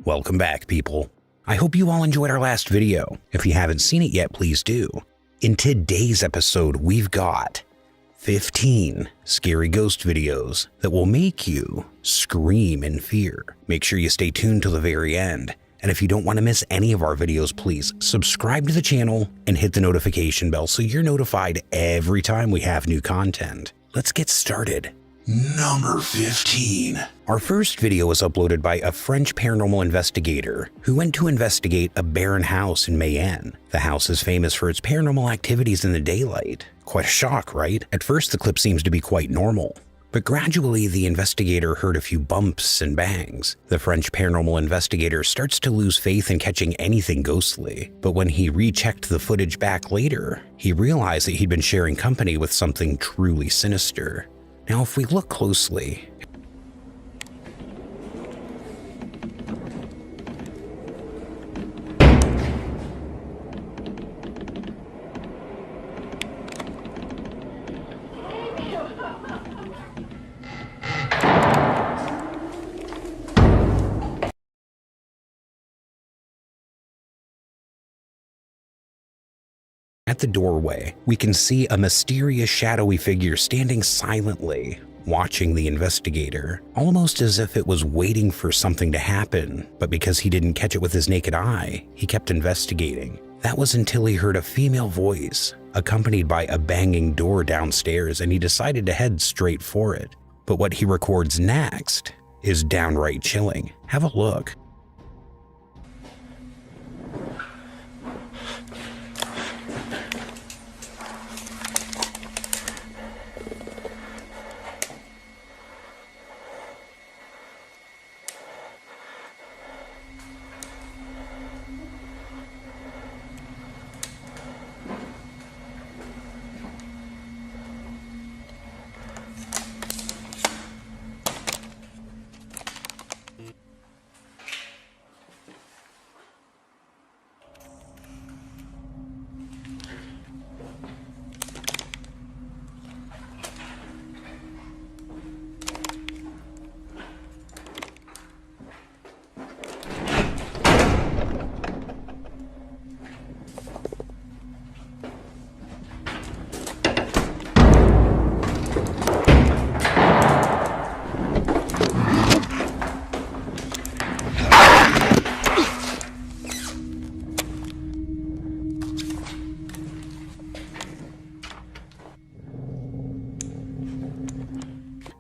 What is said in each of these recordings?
Welcome back, people. I hope you all enjoyed our last video. If you haven't seen it yet, please do. In today's episode, we've got 15 scary ghost videos that will make you scream in fear. Make sure you stay tuned till the very end. And if you don't want to miss any of our videos, please subscribe to the channel and hit the notification bell so you're notified every time we have new content. Let's get started. Number 15. Our first video was uploaded by a French paranormal investigator who went to investigate a barren house in Mayenne. The house is famous for its paranormal activities in the daylight. Quite a shock, right? At first, the clip seems to be quite normal. But gradually, the investigator heard a few bumps and bangs. The French paranormal investigator starts to lose faith in catching anything ghostly. But when he rechecked the footage back later, he realized that he'd been sharing company with something truly sinister. Now, if we look closely, at the doorway, we can see a mysterious shadowy figure standing silently, watching the investigator, almost as if it was waiting for something to happen, but because he didn't catch it with his naked eye, he kept investigating. That was until he heard a female voice, accompanied by a banging door downstairs, and he decided to head straight for it. But what he records next is downright chilling. Have a look.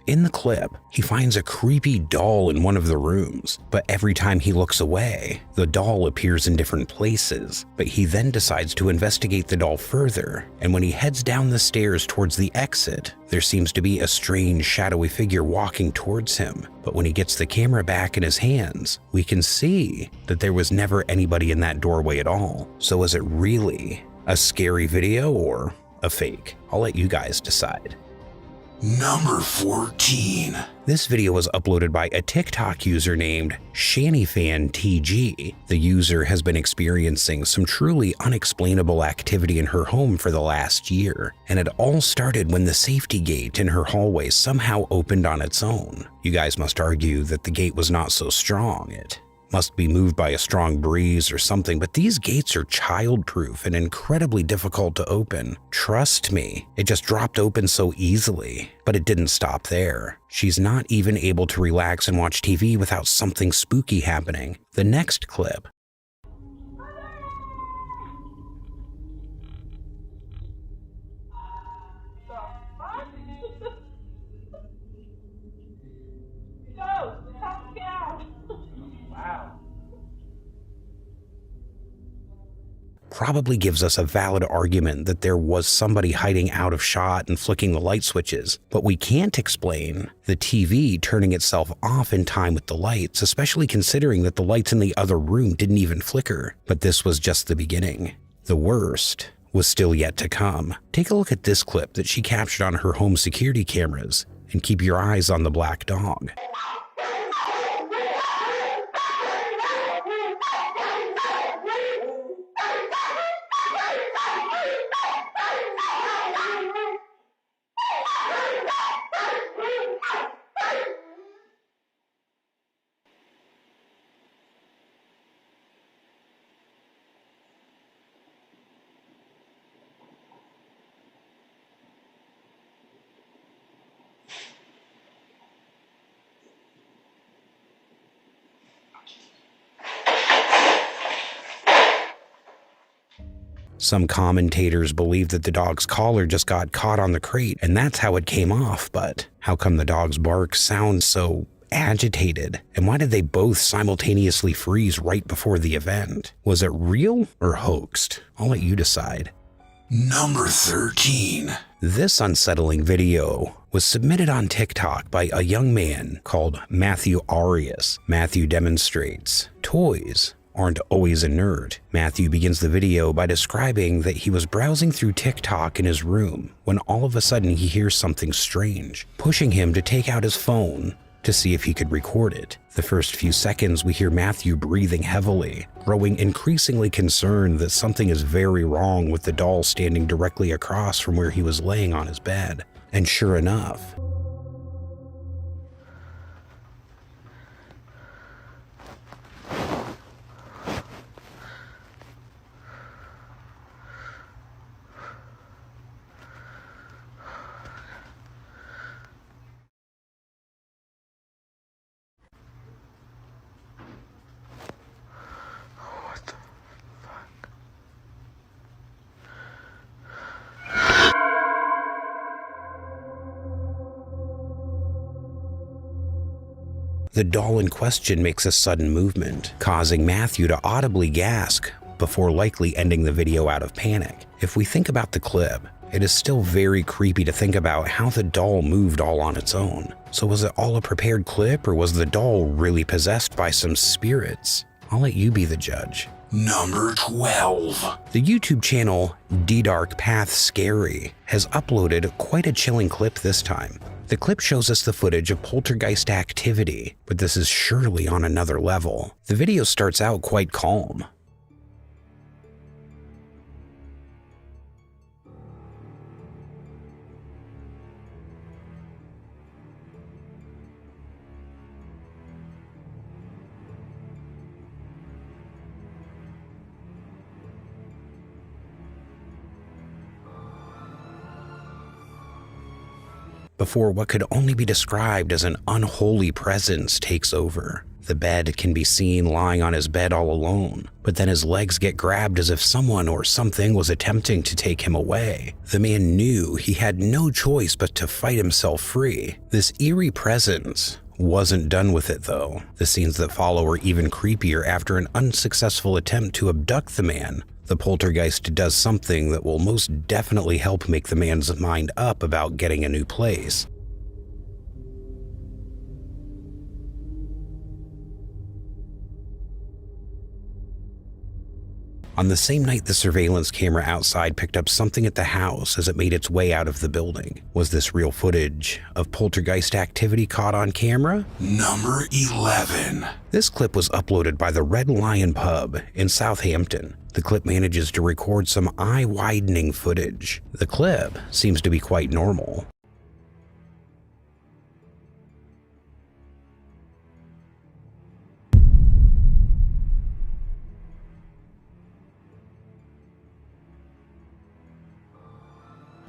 In the clip, he finds a creepy doll in one of the rooms, but every time he looks away, the doll appears in different places. But he then decides to investigate the doll further, and when he heads down the stairs towards the exit, there seems to be a strange shadowy figure walking towards him. But when he gets the camera back in his hands, we can see that there was never anybody in that doorway at all. So was it really a scary video or a fake? I'll let you guys decide. Number 14. This video was uploaded by a TikTok user named ShannyFanTG. The user has been experiencing some truly unexplainable activity in her home for the last year, and it all started when the safety gate in her hallway somehow opened on its own. You guys must argue that the gate was not so strong. It must be moved by a strong breeze or something, but these gates are child-proof and incredibly difficult to open. Trust me, it just dropped open so easily. But it didn't stop there. She's not even able to relax and watch TV without something spooky happening. The next clip. Probably gives us a valid argument that there was somebody hiding out of shot and flicking the light switches, but we can't explain the TV turning itself off in time with the lights, especially considering that the lights in the other room didn't even flicker. But this was just the beginning. The worst was still yet to come. Take a look at this clip that she captured on her home security cameras, and keep your eyes on the black dog. Some commentators believe that the dog's collar just got caught on the crate and that's how it came off, but how come the dog's bark sounds so agitated? And why did they both simultaneously freeze right before the event? Was it real or hoaxed? I'll let you decide. Number 13. This unsettling video was submitted on TikTok by a young man called Matthew Arias. Matthew demonstrates toys aren't always inert. Matthew begins the video by describing that he was browsing through TikTok in his room when all of a sudden he hears something strange, pushing him to take out his phone to see if he could record it. The first few seconds we hear Matthew breathing heavily, growing increasingly concerned that something is very wrong with the doll standing directly across from where he was laying on his bed. And sure enough, the doll in question makes a sudden movement, causing Matthew to audibly gasp before likely ending the video out of panic. If we think about the clip, it is still very creepy to think about how the doll moved all on its own. So was it all a prepared clip, or was the doll really possessed by some spirits? I'll let you be the judge. Number 12. The YouTube channel D-Dark Path Scary has uploaded quite a chilling clip this time. The clip shows us the footage of poltergeist activity, but this is surely on another level. The video starts out quite calm. Before what could only be described as an unholy presence takes over. The bed can be seen lying on his bed all alone, but then his legs get grabbed as if someone or something was attempting to take him away. The man knew he had no choice but to fight himself free. This eerie presence wasn't done with it though. The scenes that follow are even creepier after an unsuccessful attempt to abduct the man. The poltergeist does something that will most definitely help make the man's mind up about getting a new place. On the same night the surveillance camera outside picked up something at the house as it made its way out of the building. Was this real footage of poltergeist activity caught on camera? Number 11. This clip was uploaded by the Red Lion Pub in Southampton. The clip manages to record some eye-widening footage. The clip seems to be quite normal.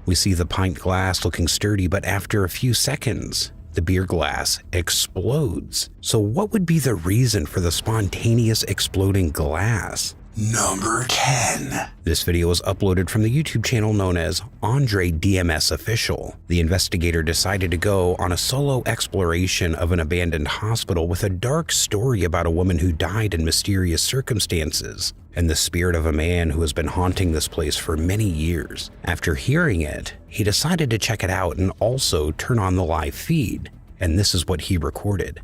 We see the pint glass looking sturdy, but after a few seconds, the beer glass explodes. So what would be the reason for the spontaneous exploding glass? Number 10. This video was uploaded from the YouTube channel known as Andre DMS Official. The investigator decided to go on a solo exploration of an abandoned hospital with a dark story about a woman who died in mysterious circumstances and the spirit of a man who has been haunting this place for many years. After hearing it, he decided to check it out and also turn on the live feed, and this is what he recorded.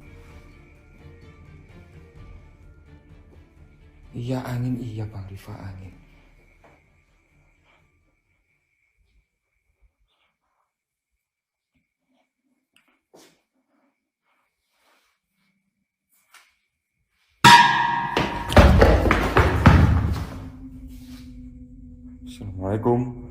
Iya angin, iya Bang Rifa angin. Assalamualaikum.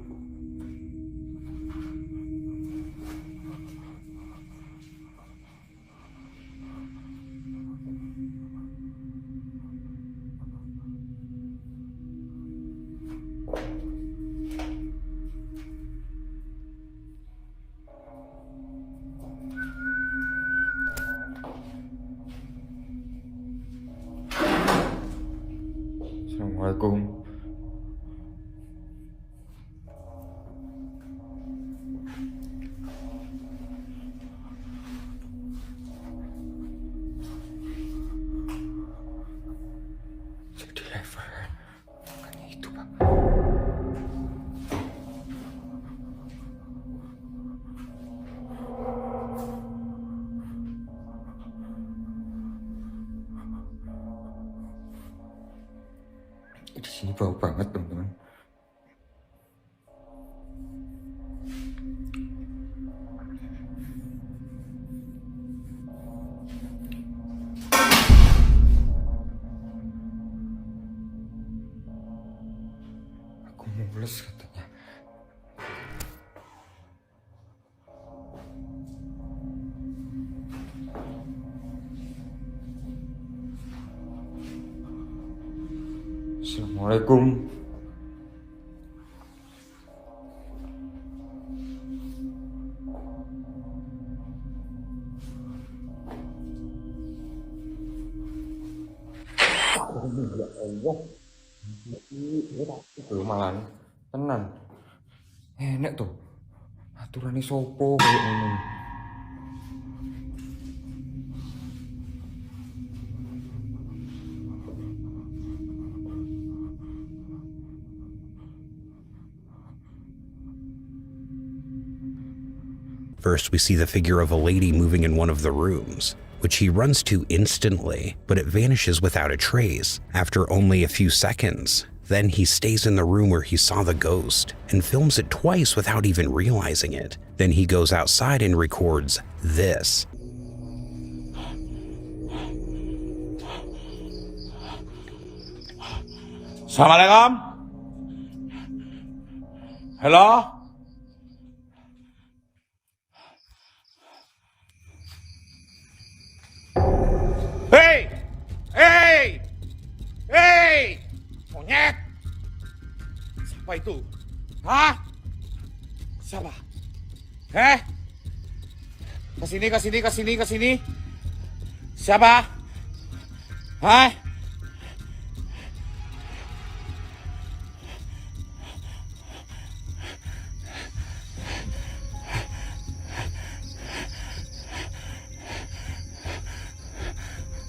Assalamualaikum. Di sini bau banget, teman-teman. Aku mules katanya. Assalamualaikum. Ya Allah. Itu malan tenan. Enek tuh. Aturane sopo koyo ngono. First, we see the figure of a lady moving in one of the rooms, which he runs to instantly, but it vanishes without a trace after only a few seconds. Then he stays in the room where he saw the ghost and films it twice without even realizing it. Then he goes outside and records this. Assalamualaikum. Hello? Hei! Hei! Hei! Monyet! Siapa itu? Hah? Siapa? Kesini, kesini, kesini, kesini. Siapa? Hah?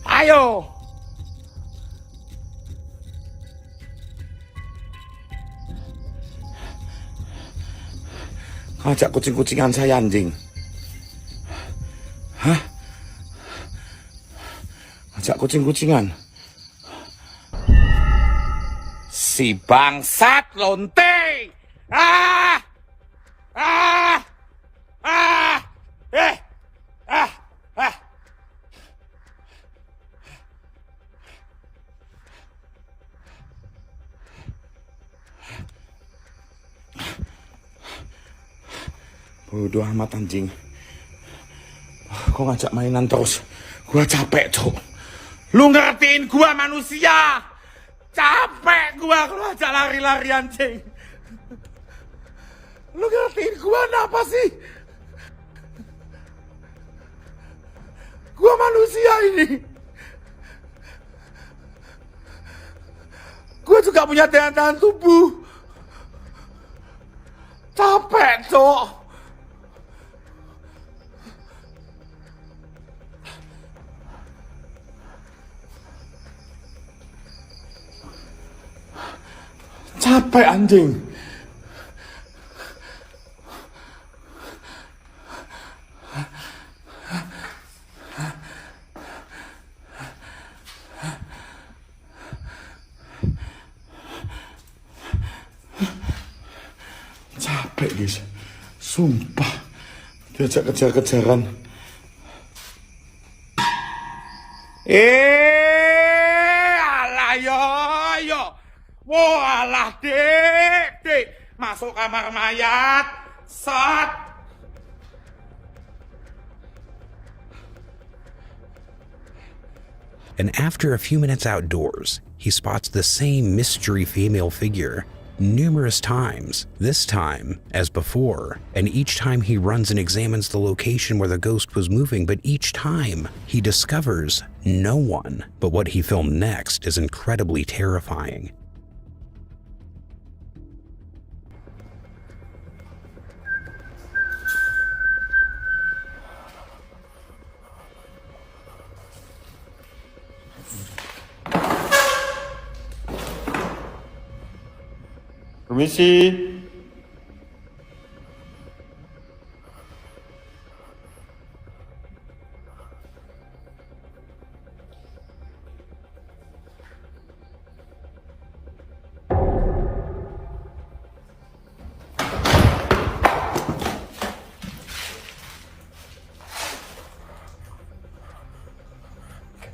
Ayo! Ajak kucing-kucingan saya, anjing. Hah? Ajak kucing-kucingan. Si bangsat lonte! Ah! Ah! Ah! Ah! Ah! Bodoh amat, anjing. Kok ngajak mainan terus? Gua capek, Cok. Lu ngertiin gua manusia. Capek gua kalau ajak lari-lari, anjing. Lu ngertiin gua apa sih? Gua manusia ini. Gua juga punya daya tahan tubuh. Capek, Cok. Capek, anjing. Capek, guys. Sumpah. Diajak kejar-kejaran. Alah, yo. Walah, dek. Masuk kamar mayat. Sat. And after a few minutes outdoors, he spots the same mystery female figure numerous times, this time as before, and each time he runs and examines the location where the ghost was moving, but each time he discovers no one. But what he filmed next is incredibly terrifying. Permisi.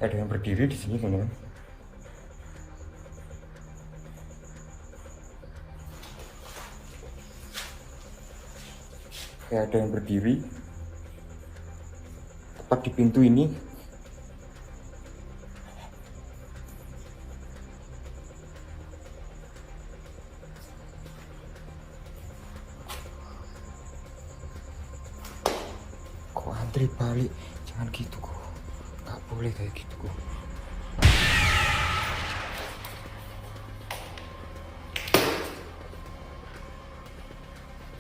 Ada yang berdiri di sini, teman-teman. Kayak ada yang berdiri tepat di pintu ini. Kok antri balik? Jangan gitu kok. Gak boleh kayak gitu kok.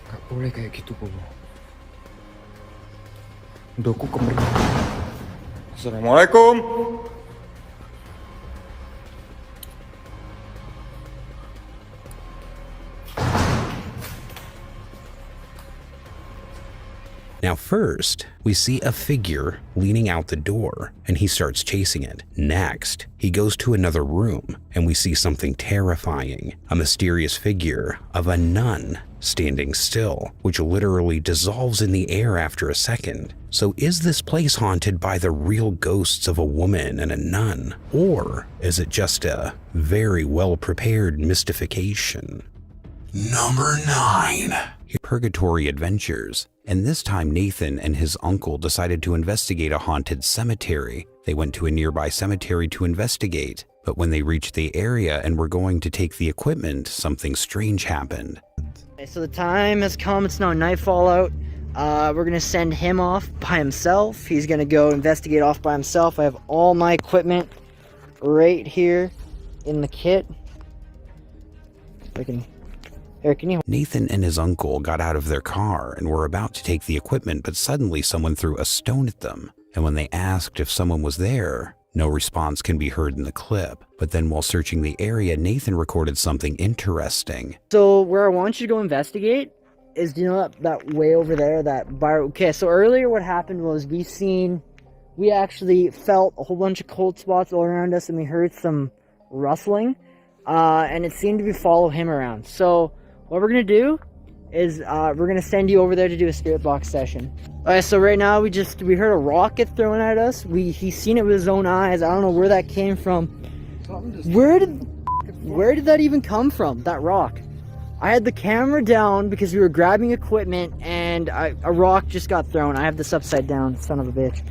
Gak boleh kayak gitu kok. Doku kembali. Assalamualaikum. Now first, we see a figure leaning out the door, and he starts chasing it. Next, he goes to another room, and we see something terrifying, a mysterious figure of a nun standing still, which literally dissolves in the air after a second. So is this place haunted by the real ghosts of a woman and a nun, or is it just a very well-prepared mystification? Number 9. Purgatory Adventures. And this time Nathan and his uncle decided to investigate a haunted cemetery. They went to a nearby cemetery to investigate, but when they reached the area and were going to take the equipment, something strange happened. Okay, so the time has come. It's now nightfall out. We're gonna send him off by himself. He's gonna go investigate off by himself. I have all my equipment right here in the kit. Eric, can you... Nathan and his uncle got out of their car and were about to take the equipment, but suddenly someone threw a stone at them. And when they asked if someone was there, no response can be heard in the clip. But then while searching the area, Nathan recorded something interesting. So where I want you to go investigate is, you know, that way over there, that bar. Okay, so earlier what happened was we actually felt a whole bunch of cold spots all around us, and we heard some rustling, and it seemed to be follow him around. So what we're gonna do is we're gonna send you over there to do a spirit box session. Alright, so right now we heard a rock get thrown at us. He's seen it with his own eyes. I don't know where that came from. Where did that even come from, that rock? I had the camera down because we were grabbing equipment, and a rock just got thrown. I have this upside down, son of a bitch.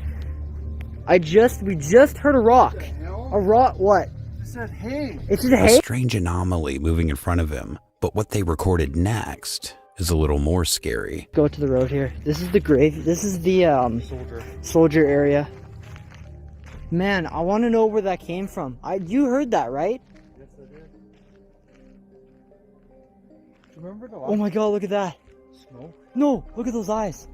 We just heard a rock. A rock, what? It said hey. It said A hey? strange anomaly moving in front of him. But what they recorded next is a little more scary. Go to the road here. This is the grave. This is the soldier area. Man, I want to know where that came from. You heard that, right? Yes, I did. Remember the Oh my god, look at that. smoke? No, look at those eyes.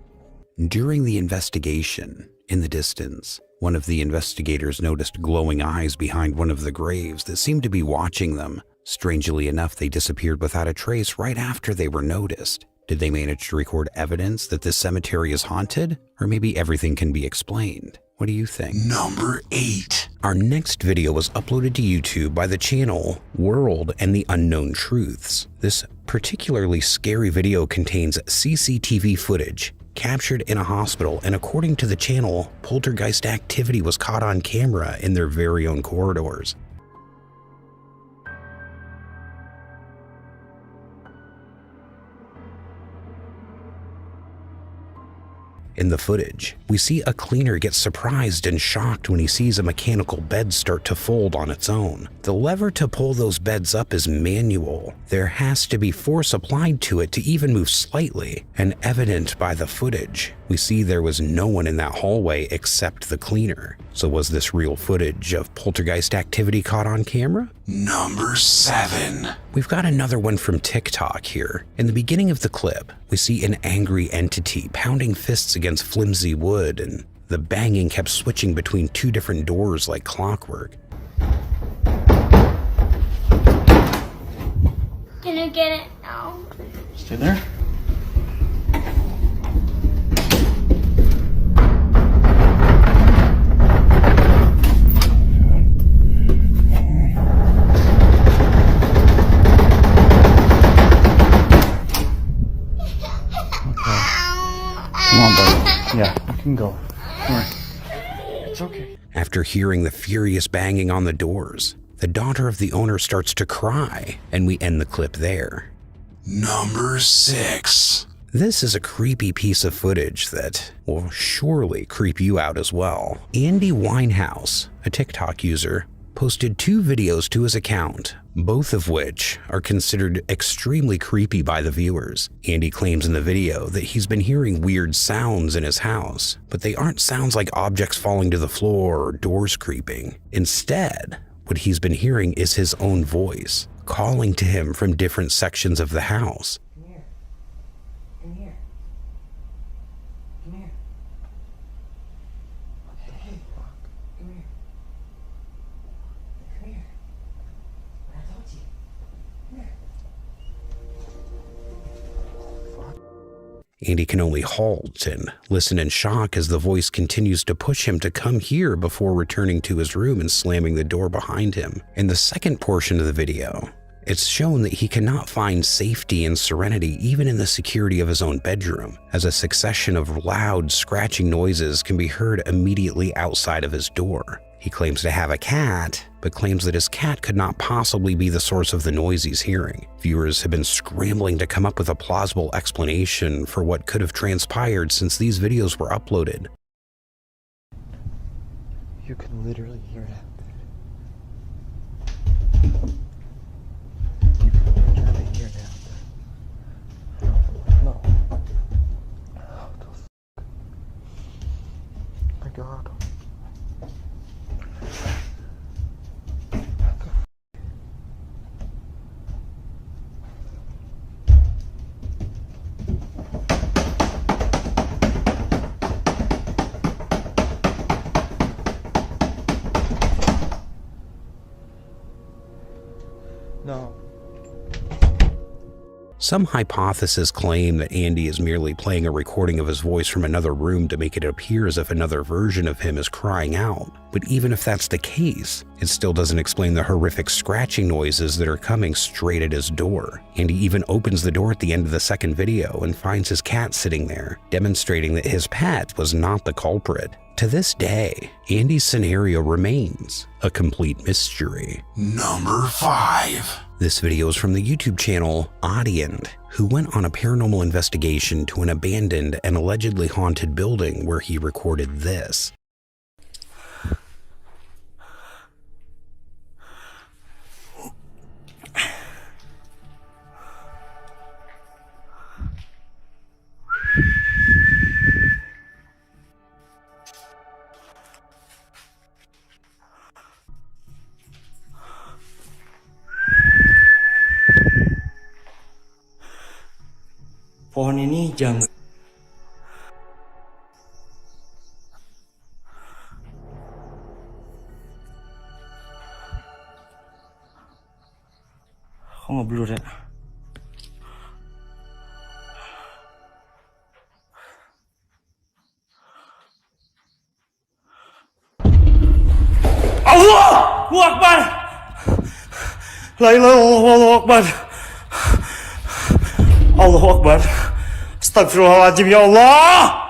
During the investigation, in the distance, one of the investigators noticed glowing eyes behind one of the graves that seemed to be watching them. Strangely enough, they disappeared without a trace right after they were noticed. Did they manage to record evidence that this cemetery is haunted? Or maybe everything can be explained? What do you think? Number 8. Our next video was uploaded to YouTube by the channel World and the Unknown Truths. This particularly scary video contains CCTV footage captured in a hospital, and according to the channel, poltergeist activity was caught on camera in their very own corridors. In the footage, we see a cleaner get surprised and shocked when he sees a mechanical bed start to fold on its own. The lever to pull those beds up is manual. There has to be force applied to it to even move slightly, and evident by the footage, we see there was no one in that hallway except the cleaner. So was this real footage of poltergeist activity caught on camera? Number 7. We've got another one from TikTok here. In the beginning of the clip, we see an angry entity pounding fists against flimsy wood, and the banging kept switching between two different doors like clockwork. Can you get it now? Stay there. Come on, buddy. Yeah, you can go. Come on. It's okay. After after hearing the furious banging on the doors, the daughter of the owner starts to cry, and we end the clip there. Number 6. This is a creepy piece of footage that will surely creep you out as well. Andy Winehouse, a TikTok user, posted 2 videos to his account, both of which are considered extremely creepy by the viewers. Andy claims in the video that he's been hearing weird sounds in his house, but they aren't sounds like objects falling to the floor or doors creaking. Instead, what he's been hearing is his own voice, calling to him from different sections of the house. Come here. Come here. Come here. Hey, come here. Come here. What I told you. Come here. Andy can only halt and listen in shock as the voice continues to push him to come here before returning to his room and slamming the door behind him. In the second portion of the video, it's shown that he cannot find safety and serenity even in the security of his own bedroom, as a succession of loud scratching noises can be heard immediately outside of his door. He claims to have a cat, but claims that his cat could not possibly be the source of the noise he's hearing. Viewers have been scrambling to come up with a plausible explanation for what could have transpired since these videos were uploaded. You can literally hear that. You can literally hear that. No. What the f***? My God. No. Some hypotheses claim that Andy is merely playing a recording of his voice from another room to make it appear as if another version of him is crying out. But even if that's the case, it still doesn't explain the horrific scratching noises that are coming straight at his door. Andy even opens the door at the end of the second video and finds his cat sitting there, demonstrating that his pet was not the culprit. To this day, Andy's scenario remains a complete mystery. Number 5. This video is from the YouTube channel Audiend, who went on a paranormal investigation to an abandoned and allegedly haunted building where he recorded this. Pohon ini jangan. Kok nggak blur ya? Allahu Akbar! La ilaha illallah, Allahu Akbar! Allahu Akbar! Astagfirullahaladzim, ya Allah!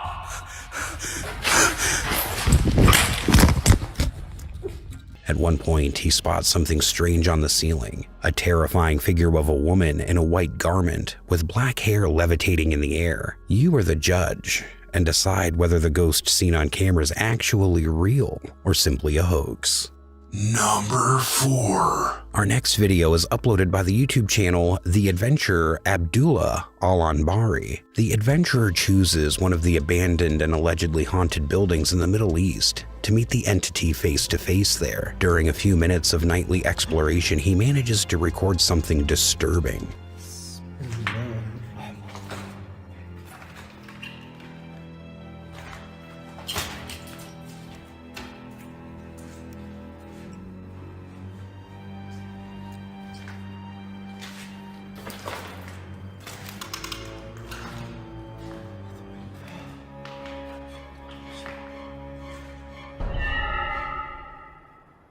At one point, he spots something strange on the ceiling, a terrifying figure of a woman in a white garment with black hair levitating in the air. You are the judge and decide whether the ghost seen on camera is actually real or simply a hoax. Number 4. Our next video is uploaded by the YouTube channel The Adventurer Abdullah Al-Anbari. The adventurer chooses one of the abandoned and allegedly haunted buildings in the Middle East to meet the entity face to face there. During a few minutes of nightly exploration, he manages to record something disturbing.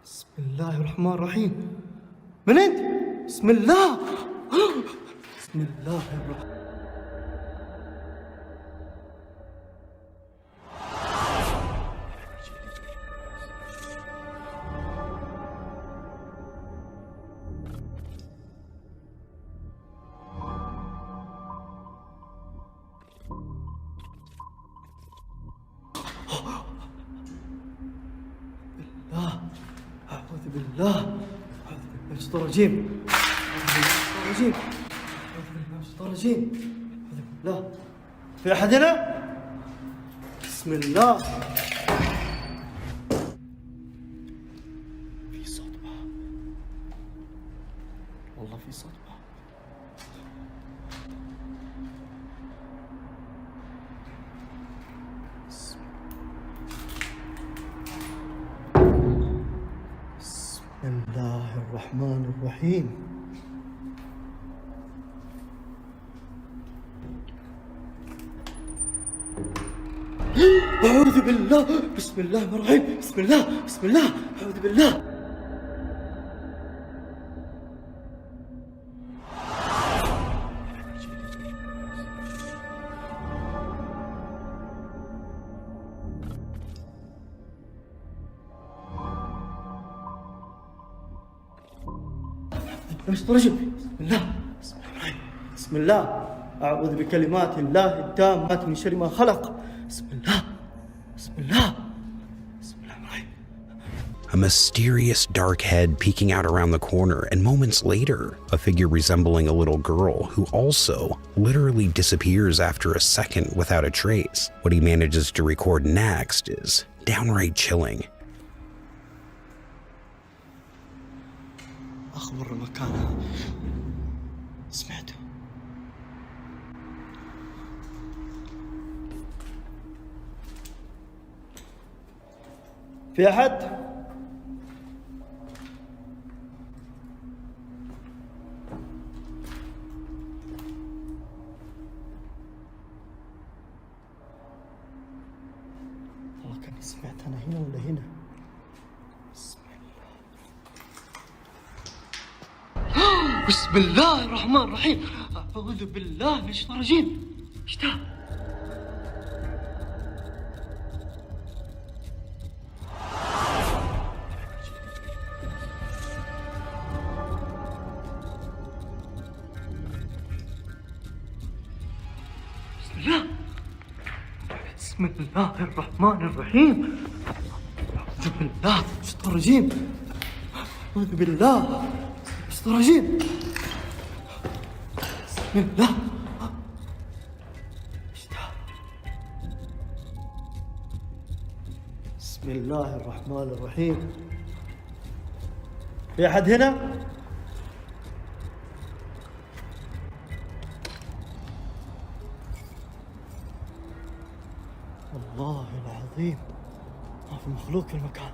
Bismillahirrahmanirrahim. من انت؟ بسم الله. بسم الله الرحمن. بالله أعوذ بالله من الشيطان الرجيم أعوذ بالله من الشيطان الرجيم أعوذ بالله في أحد هنا؟ بسم الله في صوت بقى والله في صوت بقى بسم الله الرحمن الرحيم أعوذ بالله بسم الله الرحمن الرحيم بسم الله بسم الله أعوذ بالله بسم الله بسم الله بسم الله أعوذ بكلمات الله التامات من شر ما خلق بسم الله بسم الله بسم الله الرحيم A mysterious dark head peeking out around the corner, and moments later, a figure resembling a little girl who also literally disappears after a second without a trace. What he manages to record next is downright chilling. أخبر مكانه سمعته في أحد؟ والله كأني سمعت أنا هنا ولا هنا بسم الله الرحمن الرحيم أعوذ بالله من الشيطان الرجيم ايش ده؟ بسم الله بسم الله الرحمن الرحيم أعوذ بالله من الشيطان الرجيم أعوذ بالله الشيطان الرجيم بسم الله بسم الله الرحمن الرحيم في أحد هنا؟ والله العظيم ما في مخلوق في المكان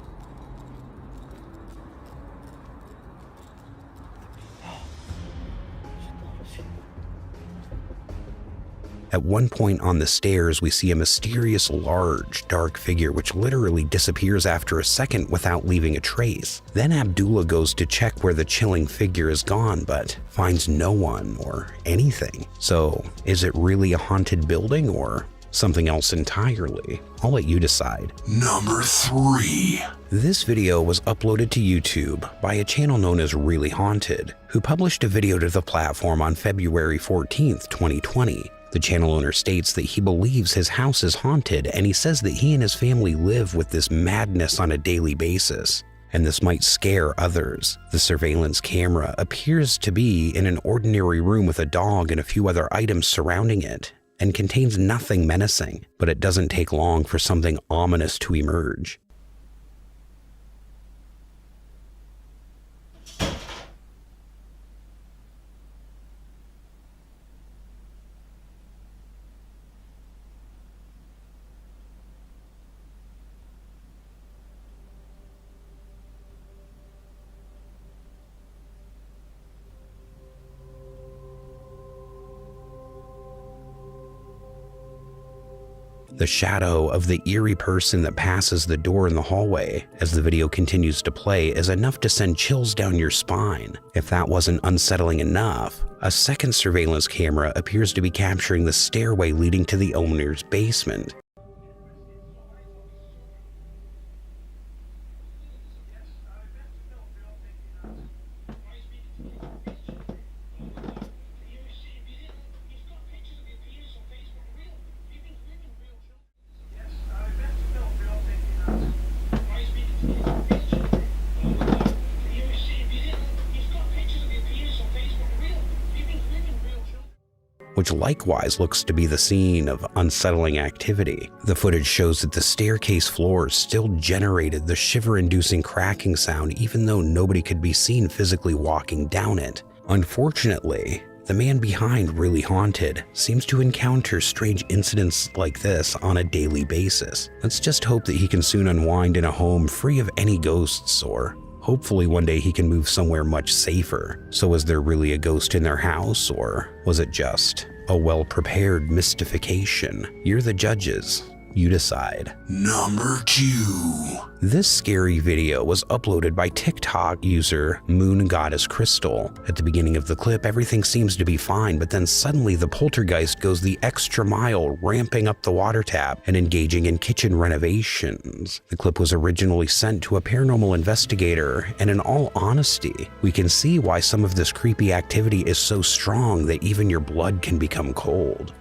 At one point on the stairs, we see a mysterious, large, dark figure which literally disappears after a second without leaving a trace. Then Abdullah goes to check where the chilling figure is gone, but finds no one or anything. So, is it really a haunted building or something else entirely? I'll let you decide. Number 3. This video was uploaded to YouTube by a channel known as Really Haunted, who published a video to the platform on February 14th, 2020. The channel owner states that he believes his house is haunted, and he says that he and his family live with this madness on a daily basis, and this might scare others. The surveillance camera appears to be in an ordinary room with a dog and a few other items surrounding it, and contains nothing menacing, but it doesn't take long for something ominous to emerge. The shadow of the eerie person that passes the door in the hallway as the video continues to play is enough to send chills down your spine. If that wasn't unsettling enough, a second surveillance camera appears to be capturing the stairway leading to the owner's basement. which likewise looks to be the scene of unsettling activity. The footage shows that the staircase floor still generated the shiver-inducing cracking sound even though nobody could be seen physically walking down it. Unfortunately, the man behind Really Haunted seems to encounter strange incidents like this on a daily basis. Let's just hope that he can soon unwind in a home free of any ghosts, or hopefully one day he can move somewhere much safer. So was there really a ghost in their house, or was it just a well-prepared mystification? You're the judges. You decide. Number 2. This scary video was uploaded by TikTok user Moon Goddess Crystal. At the beginning of the clip, everything seems to be fine, but then suddenly the poltergeist goes the extra mile, ramping up the water tap and engaging in kitchen renovations. The clip was originally sent to a paranormal investigator, and in all honesty, we can see why some of this creepy activity is so strong that even your blood can become cold.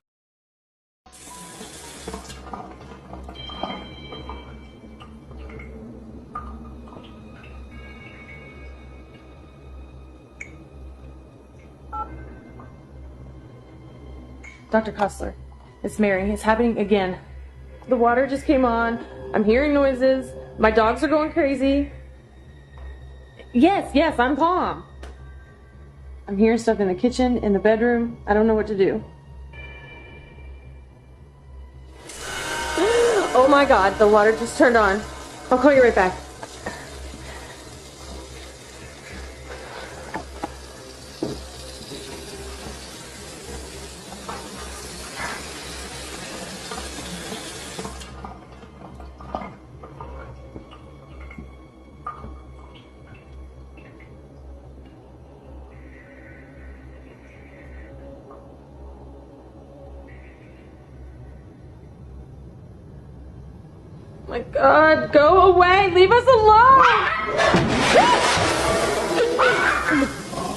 Dr. Kostler, it's Mary. It's happening again. The water just came on. I'm hearing noises. My dogs are going crazy. Yes, I'm calm. I'm hearing stuff in the kitchen, in the bedroom. I don't know what to do. Oh my God, the water just turned on. I'll call you right back. My God, go away! Leave us alone!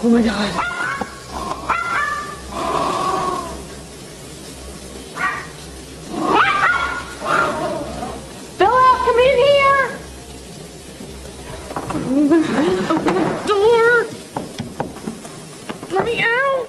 Oh my God. Philip, come in here! Open the door! Let me out!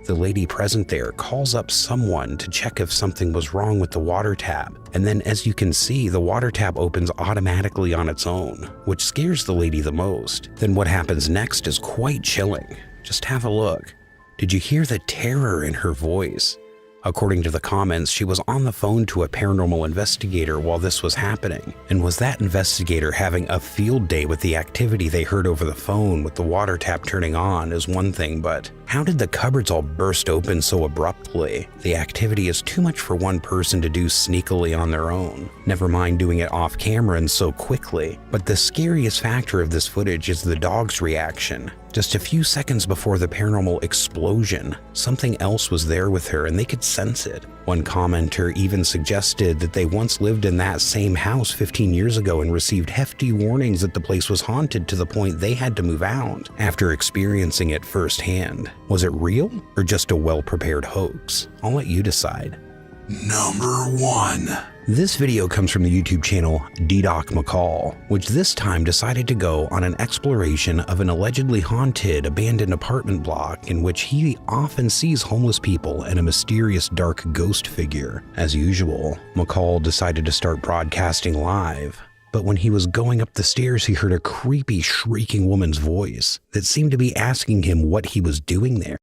The lady present there calls up someone to check if something was wrong with the water tap, and then as you can see, the water tap opens automatically on its own, which scares the lady the most. Then what happens next is quite chilling. Just have a look. Did you hear the terror in her voice? According to the comments, she was on the phone to a paranormal investigator while this was happening. And was that investigator having a field day with the activity they heard over the phone with the water tap turning on is one thing, but how did the cupboards all burst open so abruptly? The activity is too much for one person to do sneakily on their own. Never mind doing it off camera and so quickly. But the scariest factor of this footage is the dog's reaction. Just a few seconds before the paranormal explosion, something else was there with her and they could sense it. One commenter even suggested that they once lived in that same house 15 years ago and received hefty warnings that the place was haunted to the point they had to move out after experiencing it firsthand. Was it real or just a well-prepared hoax? I'll let you decide. Number 1. This video comes from the YouTube channel D-Doc McCall, which this time decided to go on an exploration of an allegedly haunted abandoned apartment block in which he often sees homeless people and a mysterious dark ghost figure. As usual, McCall decided to start broadcasting live. But when he was going up the stairs, he heard a creepy, shrieking woman's voice that seemed to be asking him what he was doing there.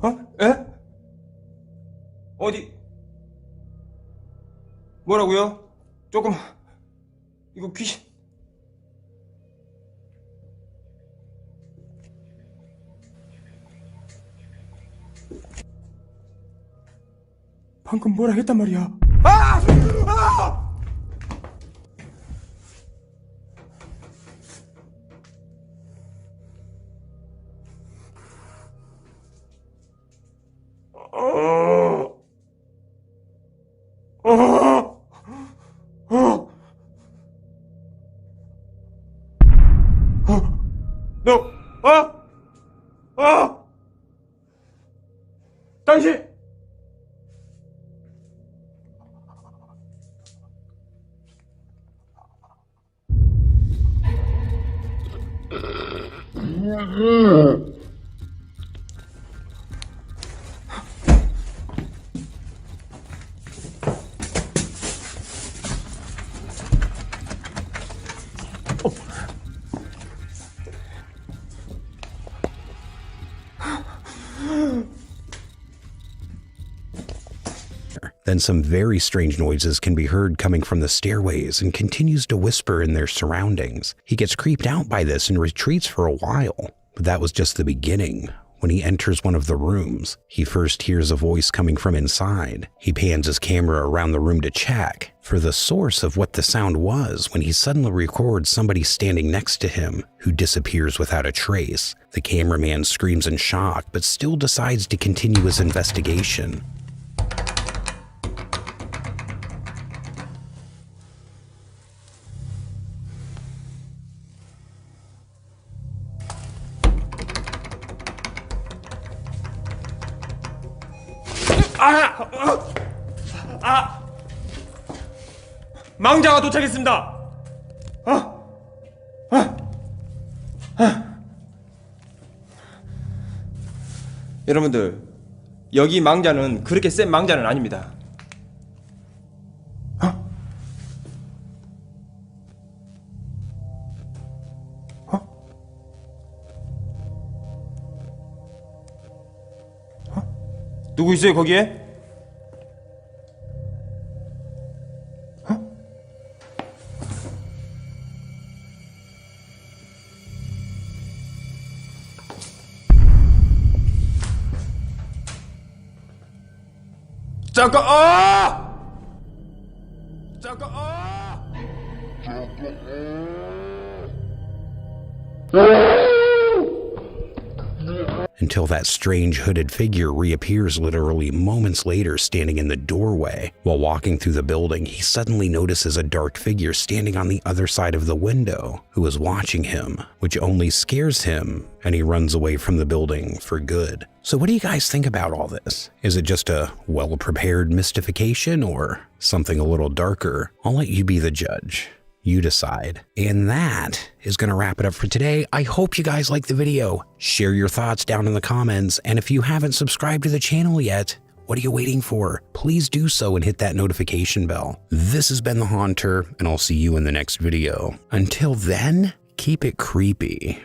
에? 어디? 뭐라고요? 조금 이거 귀신. 방금 뭐라 했단 말이야? 아! 아! 당신! Then some very strange noises can be heard coming from the stairways and continues to whisper in their surroundings. He gets creeped out by this and retreats for a while, but that was just the beginning. When he enters one of the rooms, he first hears a voice coming from inside. He pans his camera around the room to check for the source of what the sound was when he suddenly records somebody standing next to him who disappears without a trace. The cameraman screams in shock but still decides to continue his investigation. 망자가 도착했습니다. 여러분들, 여기 망자는 그렇게 센 망자는 아닙니다. 누구 있어요 거기에? 잠깐, 잠깐, Until that strange hooded figure reappears literally moments later standing in the doorway. While walking through the building, he suddenly notices a dark figure standing on the other side of the window who is watching him, which only scares him, and he runs away from the building for good. So what do you guys think about all this? Is it just a well-prepared mystification or something a little darker? I'll let you be the judge. You decide. And that is going to wrap it up for today. I hope you guys liked the video. Share your thoughts down in the comments. And if you haven't subscribed to the channel yet, what are you waiting for? Please do so and hit that notification bell. This has been The Haunter, and I'll see you in the next video. Until then, keep it creepy.